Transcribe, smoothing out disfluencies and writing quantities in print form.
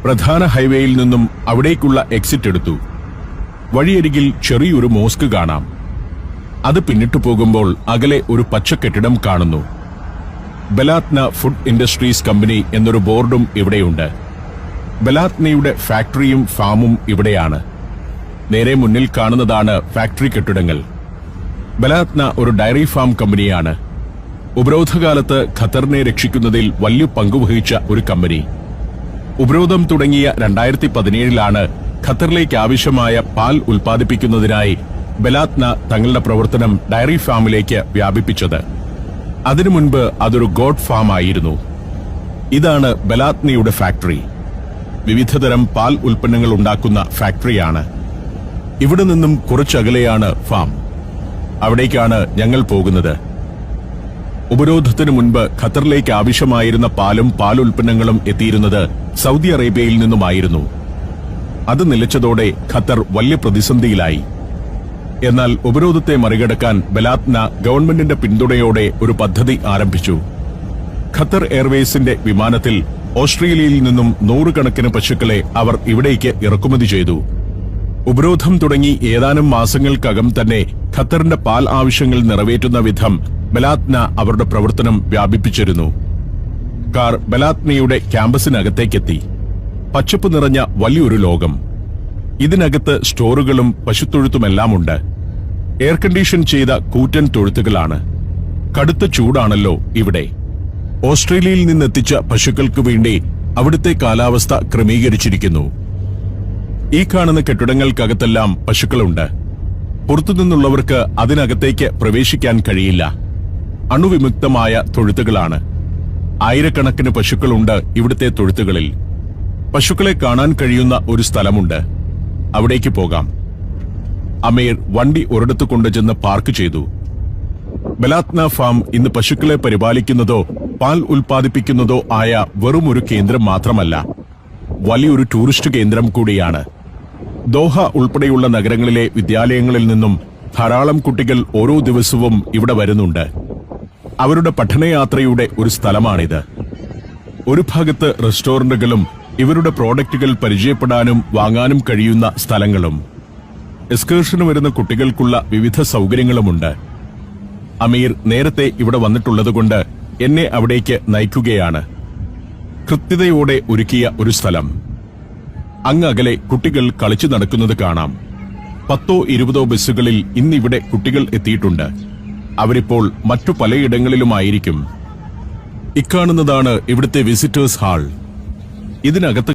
പ്രധാന ഹൈവേയിൽ നിന്നും അവിടേക്കുള്ള എക്സിറ്റ് എടുത്തു. വഴിയരികിൽ ചെറിയൊരു മോസ്ക് കാണാം. അത് പിന്നിട്ടു പോകുമ്പോൾ അകലെ ഒരു പച്ച കെട്ടിടം കാണുന്നു. ബെലാത്ന ഫുഡ് ഇൻഡസ്ട്രീസ് കമ്പനി എന്നൊരു ബോർഡും ഇവിടെയുണ്ട്. ബെലാത്നയുടെ ഫാക്ടറിയും ഫാമും ഇവിടെയാണ്. നേരെ മുന്നിൽ കാണുന്നതാണ് ഫാക്ടറി കെട്ടിടങ്ങൾ. ബെലാത്ന ഒരു ഡയറി ഫാം കമ്പനിയാണ്. ഉപരോധകാലത്ത് ഖത്തറിനെ രക്ഷിക്കുന്നതിൽ വലിയ പങ്കുവഹിച്ച ഒരു കമ്പനി. ഉപരോധം തുടങ്ങിയ 2017 ഖത്തറിലേക്ക് ആവശ്യമായ പാൽ ഉൽപ്പാദിപ്പിക്കുന്നതിനായി ബെലാത്ന തങ്ങളുടെ പ്രവർത്തനം ഡയറി ഫാമിലേക്ക് വ്യാപിപ്പിച്ചത്. അതിനു മുൻപ് അതൊരു ഗോഡ് ഫാം ആയിരുന്നു. ഇതാണ് ബെലാത്നയുടെ ഫാക്ടറി. വിവിധതരം പാൽ ഉൽപ്പന്നങ്ങൾ ഉണ്ടാക്കുന്ന ഫാക്ടറിയാണ്. ഇവിടെ നിന്നും കുറച്ചകലെയാണ് ഫാം. അവിടേക്കാണ് ഞങ്ങൾ പോകുന്നത്. ഉപരോധത്തിനു മുൻപ് ഖത്തറിലേക്ക് ആവശ്യമായിരുന്ന പാലും പാലുൽപ്പന്നങ്ങളും എത്തിയിരുന്നത് സൗദി അറേബ്യയിൽ നിന്നുമായിരുന്നു. അത് നിലച്ചതോടെ ഖത്തർ വലിയ പ്രതിസന്ധിയിലായി. എന്നാൽ ഉപരോധത്തെ മറികടക്കാൻ ബെലാത്ന ഗവൺമെന്റിന്റെ പിന്തുണയോടെ ഒരു പദ്ധതി ആരംഭിച്ചു. ഖത്തർ എയർവേസിന്റെ വിമാനത്തിൽ ഓസ്ട്രേലിയയിൽ നിന്നും 100 കണക്കിന് പശുക്കളെ അവർ ഇവിടേക്ക് ഇറക്കുമതി ചെയ്തു. ഉപരോധം തുടങ്ങി ഏതാനും മാസങ്ങൾക്കകം തന്നെ ഖത്തറിന്റെ പാൽ ആവശ്യങ്ങൾ നിറവേറ്റുന്ന വിധം ബെലാത്ന അവരുടെ പ്രവർത്തനം വ്യാപിപ്പിച്ചിരുന്നു. കാർ ബെലാത്നയുടെ ക്യാമ്പസിനകത്തേക്കെത്തി. പച്ചപ്പ് നിറഞ്ഞ വലിയൊരു ലോകം. ഇതിനകത്ത് സ്റ്റോറുകളും പശുത്തൊഴുത്തുമെല്ലാമുണ്ട്. എയർ കണ്ടീഷൻ ചെയ്ത കൂറ്റൻ തൊഴുത്തുകളാണ്. കടുത്ത ചൂടാണല്ലോ ഇവിടെ. ഓസ്ട്രേലിയയിൽ നിന്നെത്തിച്ച പശുക്കൾക്ക് വേണ്ടി അവിടുത്തെ കാലാവസ്ഥ ക്രമീകരിച്ചിരിക്കുന്നു. ഈ കാണുന്ന കെട്ടിടങ്ങൾക്കകത്തെല്ലാം പശുക്കളുണ്ട്. പുറത്തുനിന്നുള്ളവർക്ക് അതിനകത്തേക്ക് പ്രവേശിക്കാൻ കഴിയില്ല. അണുവിമുക്തമായ തൊഴുത്തുകളാണ്. ആയിരക്കണക്കിന് പശുക്കളുണ്ട് ഇവിടുത്തെ തൊഴുത്തുകളിൽ. പശുക്കളെ കാണാൻ കഴിയുന്ന ഒരു സ്ഥലമുണ്ട്. അവിടേക്ക് പോകാം. അമീർ വണ്ടി ഒരിടത്ത് കൊണ്ടുചെന്ന് പാർക്ക് ചെയ്തു. ബെലാത്ന ഫാം ഇന്ന് പശുക്കളെ പരിപാലിക്കുന്നതോ പാൽ ഉൽപ്പാദിപ്പിക്കുന്നതോ ആയ വെറുമൊരു കേന്ദ്രം മാത്രമല്ല, വലിയൊരു ടൂറിസ്റ്റ് കേന്ദ്രം കൂടിയാണ്. ദോഹ ഉൾപ്പെടെയുള്ള നഗരങ്ങളിലെ വിദ്യാലയങ്ങളിൽ നിന്നും ധാരാളം കുട്ടികൾ ഓരോ ദിവസവും ഇവിടെ വരുന്നുണ്ട്. അവരുടെ പഠനയാത്രയുടെ ഒരു സ്ഥലമാണിത്. ഒരു ഭാഗത്ത് റെസ്റ്റോറന്റുകളും ഇവരുടെ പ്രോഡക്റ്റുകൾ പരിചയപ്പെടാനും വാങ്ങാനും കഴിയുന്ന സ്ഥലങ്ങളും. എക്സ്കർഷന് വരുന്ന കുട്ടികൾക്കുള്ള വിവിധ സൗകര്യങ്ങളുമുണ്ട്. അമീർ നേരത്തെ ഇവിടെ വന്നിട്ടുള്ളതുകൊണ്ട് എന്നെ അവിടേക്ക് നയിക്കുകയാണ്. കൃത്യതയോടെ ഒരുക്കിയ ഒരു സ്ഥലം. അങ്ങകലെ കുട്ടികൾ കളിച്ചു നടക്കുന്നത് കാണാം. 10ഓ 20ഓ ബസ്സുകളിൽ ഇന്നിവിടെ കുട്ടികൾ എത്തിയിട്ടുണ്ട്. അവരിപ്പോൾ മറ്റു പലയിടങ്ങളിലുമായിരിക്കും. ഇക്കാണുന്നതാണ് ഇവിടുത്തെ വിസിറ്റേഴ്സ് ഹാൾ. ഇതിനകത്ത്